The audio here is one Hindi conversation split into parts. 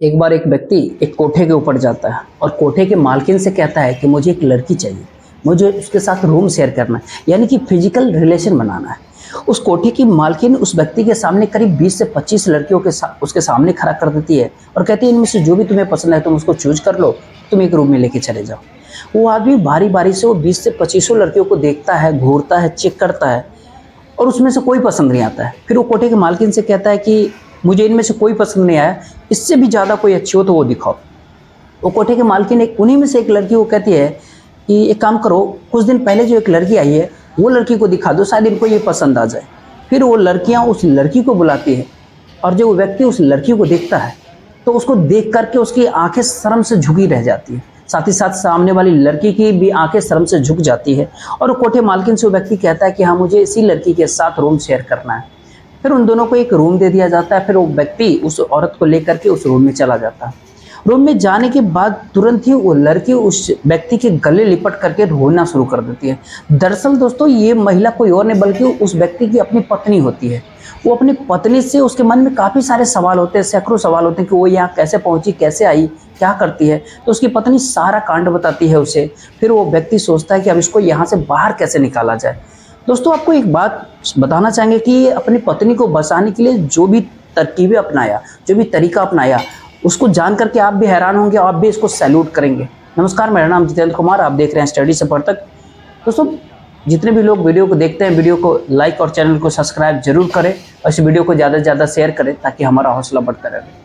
एक बार एक व्यक्ति एक कोठे के ऊपर जाता है और कोठे के मालकिन से कहता है कि मुझे एक लड़की चाहिए, मुझे उसके साथ रूम शेयर करना है, यानी कि फिजिकल रिलेशन बनाना है। उस कोठे की मालकिन उस व्यक्ति के सामने करीब 20 से 25 लड़कियों के उसके सामने खड़ा कर देती है और कहती है इनमें से जो भी तुम्हें पसंद है तुम उसको चूज कर लो, तुम एक रूम में लेके चले जाओ। वो आदमी बारी बारी से वो 20 से 25 लड़कियों को देखता है, घूरता है, चेक करता है और उसमें से कोई पसंद नहीं आता है। फिर वो कोठे के मालकिन से कहता है कि मुझे इनमें से कोई पसंद नहीं आया, इससे भी ज़्यादा कोई अच्छी हो तो वो दिखाओ। वो कोठे के मालकिन एक उन्हीं में से एक लड़की को कहती है कि एक काम करो, कुछ दिन पहले जो एक लड़की आई है वो लड़की को दिखा दो, शायद इनको ये पसंद आ जाए। फिर वो लड़कियां उस लड़की को बुलाती है और जब वो व्यक्ति उस लड़की को देखता है तो उसको देख करके उसकी आंखें शर्म से झुकी रह जाती है, साथ ही साथ सामने वाली लड़की की भी आंखें शर्म से झुक जाती है। और वो कोठे मालकिन से वो व्यक्ति कहता है कि हाँ, मुझे इसी लड़की के साथ रूम शेयर करना है। फिर उन दोनों को एक रूम दे दिया जाता है। फिर वो व्यक्ति उस औरत को लेकर के उस रूम में चला जाता है। रूम में जाने के बाद तुरंत ही वो लड़की उस व्यक्ति के गले लिपट करके रोना शुरू कर देती है। दरअसल दोस्तों, ये महिला कोई और नहीं बल्कि उस व्यक्ति की अपनी पत्नी होती है। वो अपनी पत्नी से उसके मन में काफ़ी सारे सवाल होते हैं, सैकड़ों सवाल होते हैं कि वो यहाँ कैसे पहुँची, कैसे आई, क्या करती है। तो उसकी पत्नी सारा कांड बताती है उसे। फिर वो व्यक्ति सोचता है कि अब इसको यहाँ से बाहर कैसे निकाला जाए। दोस्तों, आपको एक बात बताना चाहेंगे कि अपनी पत्नी को बचाने के लिए जो भी तरकीबें अपनाया, जो भी तरीका अपनाया, उसको जान करके आप भी हैरान होंगे, आप भी इसको सैल्यूट करेंगे। नमस्कार, मेरा नाम जितेंद्र कुमार, आप देख रहे हैं स्टडी से पढ़ तक। दोस्तों, जितने भी लोग वीडियो को देखते हैं, वीडियो को लाइक और चैनल को सब्सक्राइब जरूर करें और इस वीडियो को ज़्यादा से ज़्यादा शेयर करें ताकि हमारा हौसला बढ़ता रहे।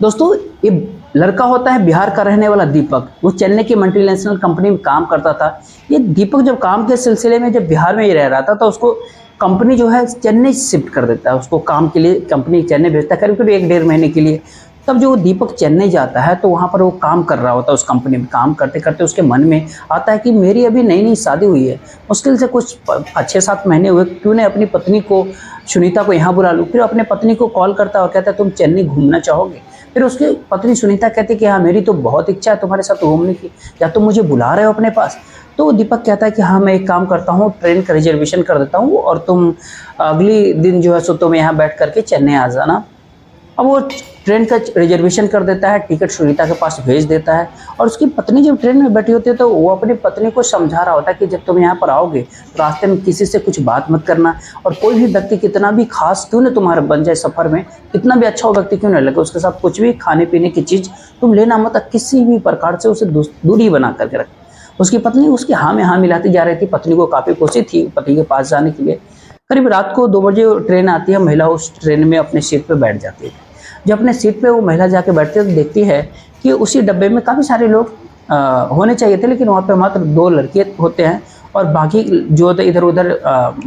दोस्तों, ये लड़का होता है बिहार का रहने वाला दीपक। वो चेन्नई की मल्टीनेशनल कंपनी में काम करता था। ये दीपक जब काम के सिलसिले में जब बिहार में ही रह रहा था तो उसको कंपनी जो है चेन्नई शिफ्ट कर देता है। उसको काम के लिए कंपनी चेन्नई भेजता है, करीब करीब 1 डेढ़ महीने के लिए। तब जो दीपक चेन्नई जाता है तो वहाँ पर वो काम कर रहा होता है। उस कंपनी में काम करते करते उसके मन में आता है कि मेरी अभी नई नई शादी हुई है, मुश्किल से कुछ 6-7 महीने हुए, क्यों नहीं अपनी पत्नी को, सुनीता को यहाँ बुला लूँ। फिर अपने पत्नी को कॉल करता है और कहता है तुम चेन्नई घूमना चाहोगे। फिर उसकी पत्नी सुनीता कहती है कि हाँ, मेरी तो बहुत इच्छा है तुम्हारे साथ घूमने की, या तुम मुझे बुला रहे हो अपने पास। तो दीपक कहता है कि हाँ, मैं एक काम करता हूँ, ट्रेन का रिजर्वेशन कर देता हूँ और तुम अगली दिन जो है सो तुम यहाँ बैठ करके चेन्नई आ जाना। अब वो ट्रेन का रिजर्वेशन कर देता है, टिकट सुनीता के पास भेज देता है। और उसकी पत्नी जब ट्रेन में बैठी होती है तो वो अपनी पत्नी को समझा रहा होता है कि जब तुम यहाँ पर आओगे तो रास्ते में किसी से कुछ बात मत करना, और कोई भी व्यक्ति कितना भी खास क्यों न तुम्हारा बन जाए सफ़र में, कितना भी अच्छा हो व्यक्ति क्यों न लगे, उसके साथ कुछ भी खाने पीने की चीज़ तुम लेना मत, किसी भी प्रकार से उसे दूरी बना करके रख। उसकी पत्नी उसकी हाँ में हाँ मिलाती जा रही थी। पत्नी को काफ़ी खुशी थी पति के पास जाने के लिए। करीब रात को 2 बजे ट्रेन आती है। महिला उस ट्रेन में अपने सीट पर बैठ जाती है। जब अपने सीट पे वो महिला जाके बैठती है तो देखती है कि उसी डब्बे में काफ़ी सारे लोग होने चाहिए थे, लेकिन वहाँ पे मात्र 2 लड़के होते हैं और बाकी जो इधर उधर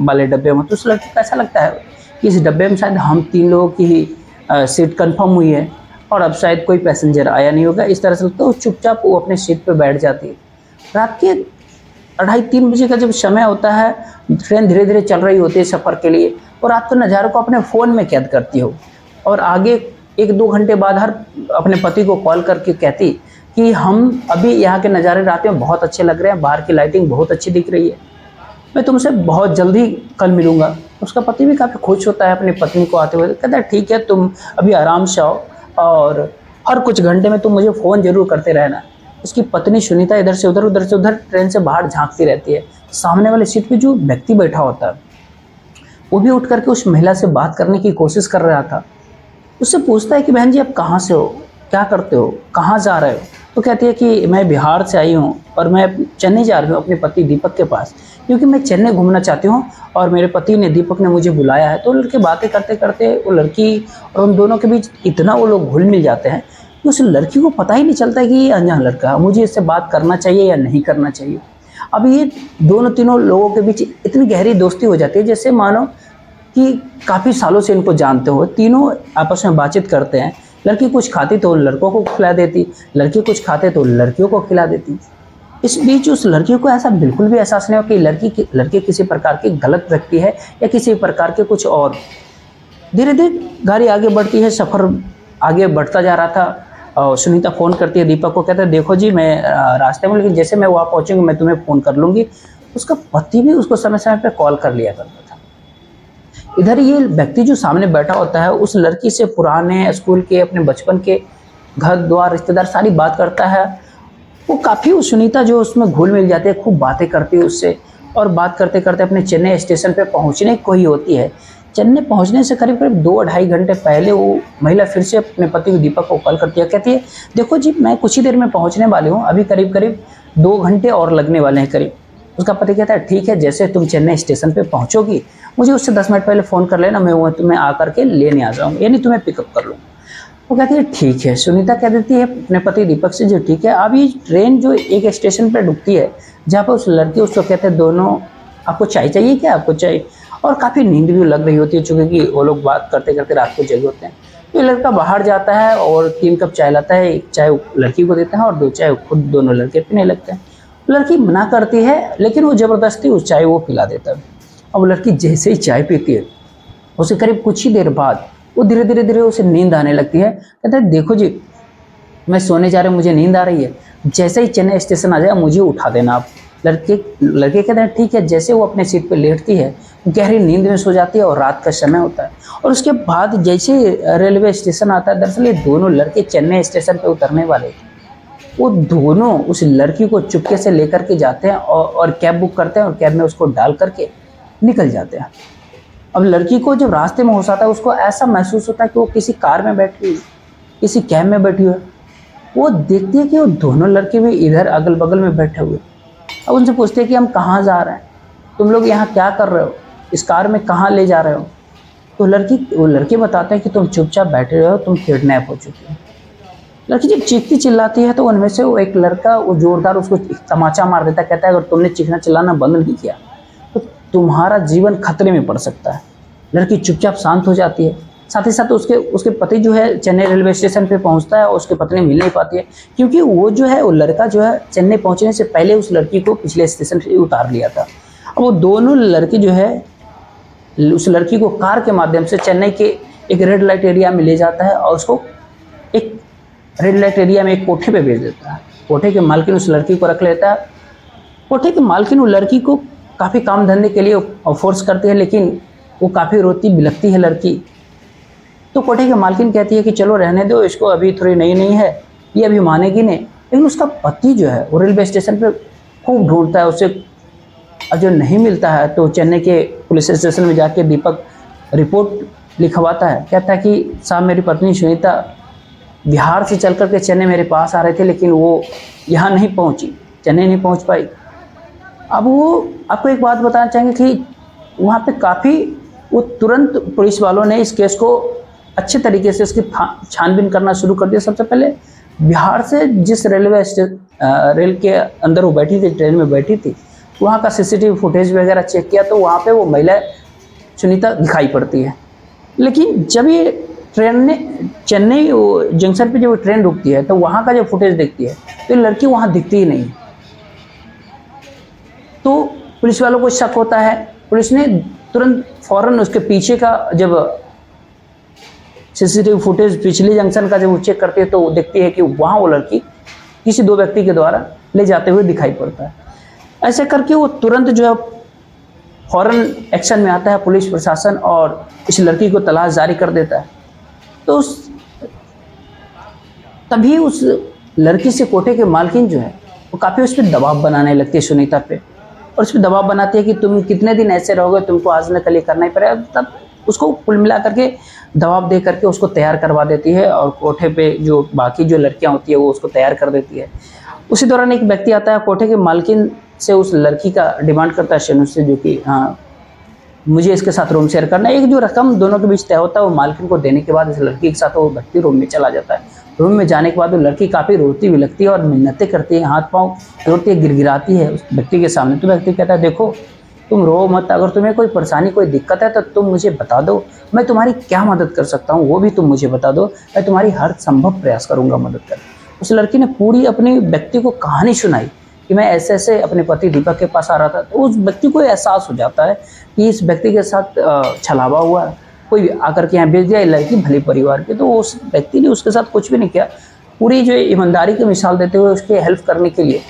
वाले डब्बे में। तो उस लड़के को ऐसा लगता है कि इस डब्बे में शायद हम 3 लोगों की ही सीट कंफर्म हुई है और अब शायद कोई पैसेंजर आया नहीं होगा। इस तरह से तो चुपचाप वो अपने सीट पर बैठ जाती है। रात के 2:30-3 बजे का जब समय होता है, ट्रेन धीरे धीरे चल रही होती है सफ़र के लिए, और रात के नज़ारों को अपने फ़ोन में कैद करती हो और आगे 1-2 घंटे बाद हर अपने पति को कॉल करके कहती कि हम अभी यहाँ के नज़ारे रात में बहुत अच्छे लग रहे हैं, बाहर की लाइटिंग बहुत अच्छी दिख रही है, मैं तुमसे बहुत जल्दी कल मिलूँगा। उसका पति भी काफ़ी खुश होता है अपनी पत्नी को आते हुए, कहता है ठीक है, तुम अभी आराम से आओ और हर कुछ घंटे में तुम मुझे फ़ोन ज़रूर करते रहना। उसकी पत्नी सुनीता इधर से उधर ट्रेन से बाहर झाँकती रहती है। सामने वाले सीट पर जो व्यक्ति बैठा होता है वो भी उठ करके उस महिला से बात करने की कोशिश कर रहा था। उससे पूछता है कि बहन जी, आप कहाँ से हो, क्या करते हो, कहाँ जा रहे हो। तो कहती है कि मैं बिहार से आई हूँ और मैं चेन्नई जा रही हूँ अपने पति दीपक के पास, क्योंकि मैं चेन्नई घूमना चाहती हूँ और मेरे पति ने, दीपक ने मुझे बुलाया है। तो लड़के बातें करते करते वो लड़की और उन दोनों के बीच इतना वो लोग घुल मिल जाते हैं कि उस लड़की को पता ही नहीं चलता कि ये अनजान लड़का है, मुझे इससे बात करना चाहिए या नहीं करना चाहिए। अब ये दोनों तीनों लोगों के बीच इतनी गहरी दोस्ती हो जाती है जैसे मानो कि काफ़ी सालों से इनको जानते हो। तीनों आपस में बातचीत करते हैं। लड़की कुछ खाती तो लड़कों को खिला देती, लड़के कुछ खाते तो लड़कियों को खिला देती। इस बीच उस लड़की को ऐसा बिल्कुल भी एहसास नहीं हो कि लड़के किसी प्रकार की गलत व्यक्ति है या किसी प्रकार के कुछ और। धीरे धीरे गाड़ी आगे बढ़ती है, सफ़र आगे बढ़ता जा रहा था। और सुनीता फ़ोन करती है दीपक को, कहता है देखो जी, मैं रास्ते में, लेकिन जैसे मैं वहाँ पहुँचूँगी मैं तुम्हें फ़ोन कर लूँगी। उसका पति भी उसको समय समय पर कॉल कर लिया करता था। इधर ये व्यक्ति जो सामने बैठा होता है उस लड़की से पुराने स्कूल के, अपने बचपन के घर द्वार रिश्तेदार सारी बात करता है। वो काफ़ी उस सुनीता जो उसमें घुल मिल जाती है, खूब बातें करती है उससे, और बात करते करते अपने चेन्नई स्टेशन पे पहुंचने को ही होती है। चेन्नई पहुंचने से करीब करीब 2-2.5 घंटे पहले वो महिला फिर से अपने पति दीपक को कॉल करती है, कहती है देखो जी मैं कुछ ही देर में पहुंचने वाली हूँ, अभी करीब करीब 2 घंटे और लगने वाले हैं करीब। उसका पति कहता है ठीक है, जैसे तुम चेन्नई स्टेशन पे पहुंचोगी मुझे उससे 10 मिनट पहले फ़ोन कर लेना, मैं वहाँ तुम्हें आकर के लेने आ जाऊँगा, यानी तुम्हें पिकअप कर लूँगा। वो कहती है ठीक है। सुनीता कह देती है अपने पति दीपक से, जो ठीक है। अब ये ट्रेन जो एक स्टेशन पर रुकती है जहाँ पर उस लड़की उसको कहते हैं दोनों आपको चाय चाहिए क्या, आपको चाय, और काफ़ी नींद भी लग रही होती है चूँकि कि वो लोग बात करते करते रात को जगे होते हैं। तो ये लड़का बाहर जाता है और 3 कप चाय लाता है, एक चाय लड़की को देता है और 2 चाय खुद दोनों लड़के पीने लगते हैं। लड़की मना करती है लेकिन वो ज़बरदस्ती उस चाय वो पिला देता है। अब लड़की जैसे ही चाय पीती है उसे करीब कुछ ही देर बाद वो धीरे धीरे उसे नींद आने लगती है। कहता है देखो जी मैं सोने जा रहा हूँ, मुझे नींद आ रही है, जैसे ही चेन्नई स्टेशन आ जाए मुझे उठा देना आप। लड़के कहते हैं ठीक है। जैसे वो अपने सीट पे लेटती है गहरी नींद में सो जाती है और रात का समय होता है। और उसके बाद जैसे रेलवे स्टेशन आता है, दरअसल ये दोनों लड़के चेन्नई स्टेशन पे उतरने वाले थे। वो दोनों उस लड़की को चुपके से लेकर के जाते हैं और कैब बुक करते हैं और कैब में उसको डाल करके निकल जाते हैं। अब लड़की को जब रास्ते में होश आता है उसको ऐसा महसूस होता है कि वो किसी कार में बैठी हुई, किसी कैब में बैठी हुई है। वो देखती है कि वो दोनों लड़के भी इधर अगल बगल में बैठे हुए। अब उनसे पूछते हैं कि हम कहाँ जा रहे हैं, तुम लोग यहाँ क्या कर रहे हो, इस कार में कहाँ ले जा रहे हो। तो वो लड़के बताते हैं कि तुम चुपचाप बैठे रहो, तुम किडनैप हो चुके हो। लड़की जब चीखती चिल्लाती है तो उनमें से वो एक लड़का वो जोरदार उसको तमाचा मार देता है। कहता है अगर तुमने चीखना चिल्लाना बंद नहीं किया तो तुम्हारा जीवन खतरे में पड़ सकता है। लड़की चुपचाप शांत हो जाती है। साथ ही साथ उसके पति जो है चेन्नई रेलवे स्टेशन पे पहुंचता है और उसके पत्नी मिल नहीं पाती है, क्योंकि वो जो है वो लड़का जो है चेन्नई पहुंचने से पहले उस लड़की को पिछले स्टेशन से उतार लिया था। अब वो दोनों लड़के जो है उस लड़की को कार के माध्यम से चेन्नई के एक रेड लाइट एरिया में ले जाता है और उसको एक रेड लाइट एरिया में एक कोठे पे भेज देता है। कोठे के मालकिन उस लड़की को रख लेता है। कोठे के मालकिन उस लड़की को काफ़ी काम धंधे के लिए फोर्स करती है, लेकिन वो काफ़ी रोती बिलखती है लड़की। तो कोठे के मालकिन कहती है कि चलो रहने दो इसको, अभी थोड़ी नई नई है, ये अभी मानेगी नहीं। लेकिन उसका पति जो है वो रेलवे स्टेशन पे खूब ढूंढता है उसे, और जो नहीं मिलता है तो चेन्नई के पुलिस स्टेशन में जाके दीपक रिपोर्ट लिखवाता है। कहता है कि साहब मेरी पत्नी सुनीता बिहार से चल करके चेन्नई मेरे पास आ रहे थे, लेकिन वो यहाँ नहीं पहुँची, चेन्नई नहीं पहुँच पाई। अब वो आपको एक बात बताना चाहेंगे कि वहाँ पे काफ़ी वो तुरंत पुलिस वालों ने इस केस को अच्छे तरीके से इसकी छानबीन करना शुरू कर दिया। सबसे पहले बिहार से जिस रेल के अंदर वो बैठी थी, ट्रेन में बैठी थी, वहाँ का सीसीटीवी फुटेज वगैरह चेक किया तो वहाँ पे वो महिला सुनीता दिखाई पड़ती है। लेकिन जब ये ट्रेन ने चेन्नई जंक्शन पे जब ट्रेन रुकती है तो वहाँ का जब फुटेज देखती है तो ये लड़की वहाँ दिखती ही नहीं। तो पुलिस वालों को शक होता है। पुलिस ने तुरंत फौरन उसके पीछे का जब सीसीटीवी फुटेज पिछले जंक्शन का जब वो चेक करती है तो देखती है कि वहाँ वो लड़की किसी 2 व्यक्ति के द्वारा ले जाते हुए दिखाई पड़ता है। ऐसे करके वो तुरंत जो है फौरन एक्शन में आता है पुलिस प्रशासन और इस लड़की को तलाश जारी कर देता है। तो तभी उस लड़की से कोठे के मालकिन जो है वो काफ़ी उस पर दबाव बनाने लगती है सुनीता पे, और उस पर दबाव बनाती है कि तुम कितने दिन ऐसे रहोगे, तुमको आज न कल ये करना ही पड़ेगा। तब उसको कुल मिला करके दबाव दे करके उसको तैयार करवा देती है और कोठे पे जो बाकी जो लड़कियां होती है वो उसको तैयार कर देती है। उसी दौरान एक व्यक्ति आता है कोठे के मालकिन से उस लड़की का डिमांड करता है शेनु से, जो कि हाँ मुझे इसके साथ रूम शेयर करना है। एक जो रकम दोनों के बीच तय होता है वो मालकिन को देने के बाद इस लड़की के साथ वो व्यक्ति रूम में चला जाता है। रूम में जाने के बाद वो लड़की काफ़ी रोती बिलखती है और मिन्नतें करती है, हाथ पाँव जोड़ती है, गिड़गिड़ाती है उस व्यक्ति के सामने। तो व्यक्ति कहता है देखो तुम रो मत, अगर तुम्हें कोई परेशानी कोई दिक्कत है तो तुम मुझे बता दो, मैं तुम्हारी क्या मदद कर सकता हूँ वो भी तुम मुझे बता दो, मैं तुम्हारी हर संभव प्रयास करूँगा मदद करने। उस लड़की ने पूरी अपनी व्यक्ति को कहानी सुनाई कि मैं ऐसे ऐसे अपने पति दीपक के पास आ रहा था। तो उस व्यक्ति को एहसास हो जाता है कि इस व्यक्ति के साथ छलावा हुआ, कोई आकर के यहाँ भेज दिया, लड़की भले परिवार के। तो उस व्यक्ति ने उसके साथ कुछ भी नहीं किया, पूरी जो ईमानदारी की मिसाल देते हुए उसके हेल्प करने के लिए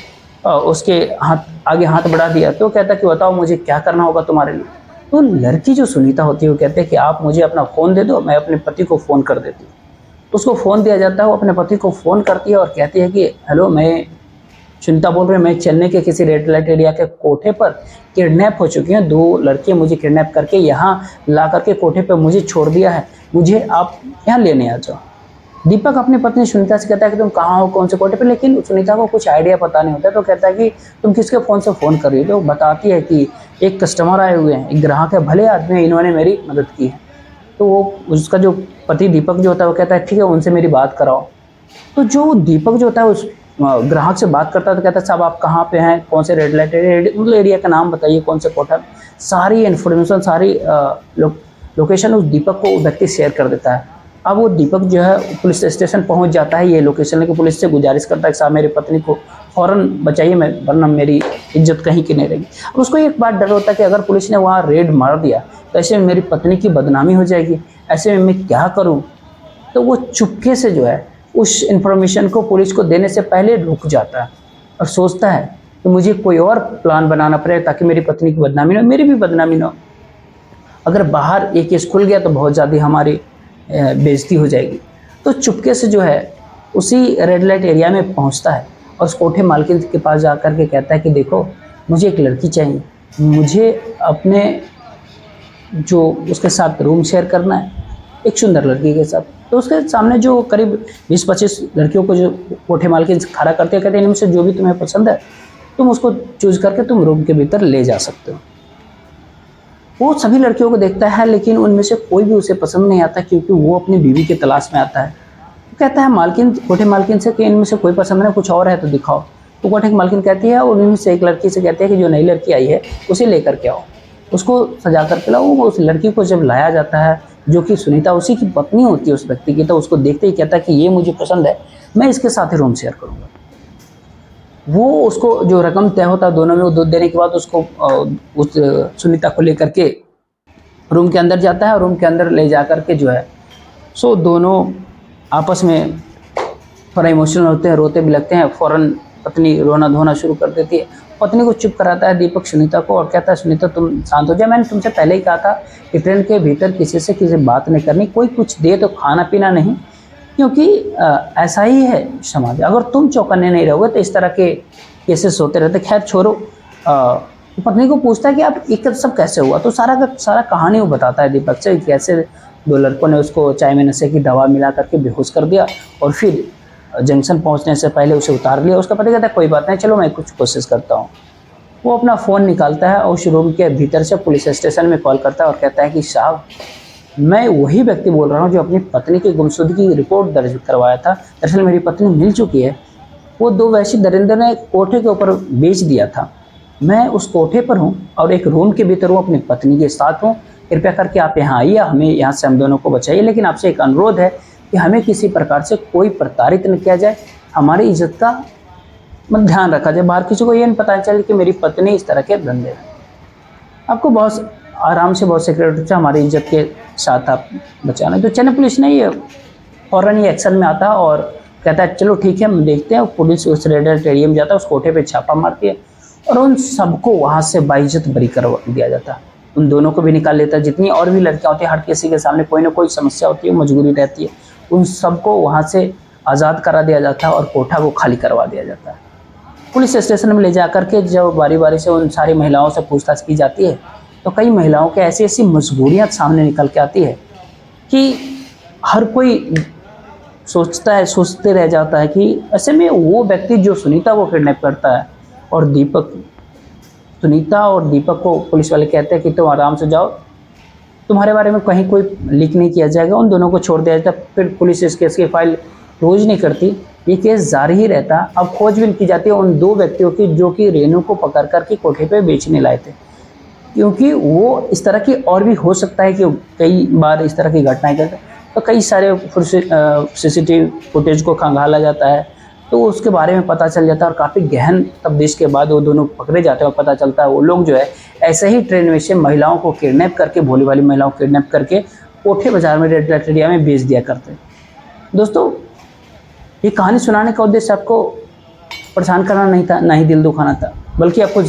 उसके आगे हाथ बढ़ा दिया। तो कहता कि बताओ मुझे क्या करना होगा तुम्हारे लिए। तो लड़की जो सुनीता होती है वो कहते हैं कि आप मुझे अपना फ़ोन दे दो, मैं अपने पति को फ़ोन कर देती हूँ। उसको फ़ोन दिया जाता है, वो अपने पति को फ़ोन करती है और कहती है कि हेलो, मैं सुनीता बोल रही हूँ, मैं चेन्नई के किसी रेड लाइट एरिया के कोठे पर किडनैप हो चुकी हैं। 2 लड़कियाँ मुझे किडनैप करके यहाँ ला करके कोठे पे मुझे छोड़ दिया है, मुझे आप यहाँ लेने आ जाओ। दीपक अपनी पत्नी सुनीता से कहता है कि तुम कहाँ हो, कौन से कोठे पे, लेकिन सुनीता को कुछ आइडिया पता नहीं होता, तो कहता है कि तुम किसके फ़ोन से फ़ोन कर रही हो। तो बताती है कि एक कस्टमर आए हुए हैं, एक ग्राहक है, भले आदमी है, इन्होंने मेरी मदद की है। तो वो उसका जो पति दीपक जो होता है वो कहता है ठीक है, उनसे मेरी बात कराओ। तो जो दीपक जो होता है उस ग्राहक से बात करता है, तो कहता है साहब आप कहाँ पे हैं, कौन से रेड लाइट मतलब एरिया का नाम बताइए, कौन से कोठा। सारी इन्फॉर्मेशन, सारी लोकेशन उस दीपक को व्यक्ति शेयर कर देता है। अब वो दीपक जो है पुलिस स्टेशन पहुंच जाता है, ये लोकेशन लेके पुलिस से गुजारिश करता है कि साहब मेरी पत्नी को फ़ौरन बचाइए, मैं वरना मेरी इज्जत कहीं की नहीं रहेगी। अब उसको एक बात डर होता है कि अगर पुलिस ने वहाँ रेड मार दिया तो ऐसे में मेरी पत्नी की बदनामी हो जाएगी, ऐसे में मैं क्या करूँ। तो वो चुपके से जो है उस इन्फॉर्मेशन को पुलिस को देने से पहले रुक जाता है और सोचता है कि मुझे कोई और प्लान बनाना पड़ेगा ताकि मेरी पत्नी की बदनामी ना हो, मेरी भी बदनामी ना हो। अगर बाहर ये केस खुल गया तो बहुत ज़्यादा हमारी बेइज्जती हो जाएगी। तो चुपके से जो है उसी रेड लाइट एरिया में पहुंचता है और उस कोठे मालकिन के पास जा कर के कहता है कि देखो, मुझे एक लड़की चाहिए, मुझे अपने जो उसके साथ रूम शेयर करना है, एक सुंदर लड़की के साथ। तो उसके सामने जो करीब 20-25 लड़कियों को जो कोठे मालकिन खड़ा करते हैं, कहते हैं इनमें से जो भी तुम्हें पसंद है तुम उसको चूज करके तुम रूम के भीतर ले जा सकते हो। वो सभी लड़कियों को देखता है, लेकिन उनमें से कोई भी उसे पसंद नहीं आता, क्योंकि वो अपनी बीवी की तलाश में आता है। वो कहता है मालकिन, कोठे मालकिन से कि इनमें से कोई पसंद नहीं, कुछ और है तो दिखाओ। तो कोठे की मालकिन कहती है, और उनमें से एक लड़की से कहती है कि जो नई लड़की आई है उसे लेकर के आओ, उसको सजा करके लाओ। वो उस लड़की को जब लाया जाता है, जो कि सुनीता उसी की पत्नी होती है उस व्यक्ति की, तो उसको देखते ही कहता है कि ये मुझे पसंद है, मैं इसके साथ ही रूम शेयर करूँगा। वो उसको जो रकम तय होता है दोनों में, वो देने के बाद उसको उस सुनीता को लेकर के रूम के अंदर जाता है और रूम के अंदर ले जा कर के जो है सो दोनों आपस में थोड़ा इमोशनल होते हैं, रोते भी लगते हैं। फ़ौरन पत्नी रोना धोना शुरू कर देती है। पत्नी को चुप कराता है दीपक सुनीता को और कहता है सुनीता तुम शांत हो जाए, मैंने तुमसे पहले ही कहा था कि ट्रेन के भीतर किसी से किसी बात नहीं करनी, कोई कुछ दे तो खाना पीना नहीं, क्योंकि ऐसा ही है समाज। अगर तुम चौकन्ने नहीं रहोगे तो इस तरह के केसेस होते रहते। खैर छोड़ो। पत्नी को पूछता है कि आप ये सब कैसे हुआ, तो सारा का सारा कहानी वो बताता है दीपक से, कैसे 2 लड़कों ने उसको चाय में नशे की दवा मिला करके बेहोश कर दिया और फिर जंक्शन पहुंचने से पहले उसे उतार लिया। उसका पति कहता है कोई बात नहीं, चलो मैं कुछ कोशिश करता हूँ। वो अपना फ़ोन निकालता है और उस रूम के भीतर से पुलिस स्टेशन में कॉल करता है और कहता है कि साहब, मैं वही व्यक्ति बोल रहा हूँ जो अपनी पत्नी की गुमशुदगी की रिपोर्ट दर्ज करवाया था। दरअसल मेरी पत्नी मिल चुकी है। वो 2 वैसी दरिंदर ने कोठे के ऊपर बेच दिया था। मैं उस कोठे पर हूँ और एक रूम के भीतर हूँ, अपनी पत्नी के साथ हूँ। कृपया करके आप यहाँ आइए, हमें यहाँ से हम दोनों को बचाइए, लेकिन आपसे एक अनुरोध है कि हमें किसी प्रकार से कोई प्रताड़ित न किया जाए, हमारी इज्जत का ध्यान रखा जाए, बाहर किसी को ये नहीं पता चले कि मेरी पत्नी इस तरह के धंधे में। आपको बहुत आराम से, बहुत सिक्योरिटी से हमारी इज्जत के साथ आप बचाना। तो चेन्नई पुलिस ने ये फ़ौरन ही एक्शन में आता है और कहता है चलो ठीक है, हम देखते हैं। पुलिस उस रेड लाइट एरिया में जाता है, उस कोठे पे छापा मारती है और उन सबको वहाँ से बाइज्जत बरी करवा दिया जाता है। उन दोनों को भी निकाल लेता है। जितनी और भी लड़कियाँ होती हैं, हर किसी के सामने कोई ना कोई समस्या होती है, मजबूरी रहती है, उन सबको वहाँ से आज़ाद करा दिया जाता है और कोठा को खाली करवा दिया जाता है। पुलिस स्टेशन में ले जा कर के जब बारी बारी से उन सारी महिलाओं से पूछताछ की जाती है, तो कई महिलाओं के ऐसी ऐसी मजबूरियाँ सामने निकल के आती है कि हर कोई सोचते रह जाता है कि ऐसे में वो व्यक्ति जो सुनीता को किडनैप करता है और सुनीता और दीपक को पुलिस वाले कहते हैं कि तुम आराम से जाओ, तुम्हारे बारे में कहीं कोई लीक नहीं किया जाएगा, उन दोनों को छोड़ दिया जाता है। फिर पुलिस इस केस की फाइल क्लोज नहीं करती, ये केस जारी ही रहता। अब खोजबीन की जाती है उन 2 व्यक्तियों की जो कि रेनू को पकड़ करके कोठे पे बेचने लाए थे, क्योंकि वो इस तरह की और भी हो सकता है कि कई बार इस तरह की घटनाएं करते हैं। तो कई सारे सीसीटीवी फुटेज को खंगाला जाता है, तो उसके बारे में पता चल जाता है और काफ़ी गहन तफ्तीश के बाद वो दोनों पकड़े जाते हैं और पता चलता है वो लोग जो है ऐसे ही ट्रेन में से महिलाओं को किडनैप करके, भोली वाली महिलाओं को किडनैप करके कोठे बाजार में, रेड लाइट एरिया में बेच दिया करते हैं। दोस्तों, ये कहानी सुनाने का उद्देश्य आपको परेशान करना नहीं था, ना ही दिल दुखाना था, बल्कि आपको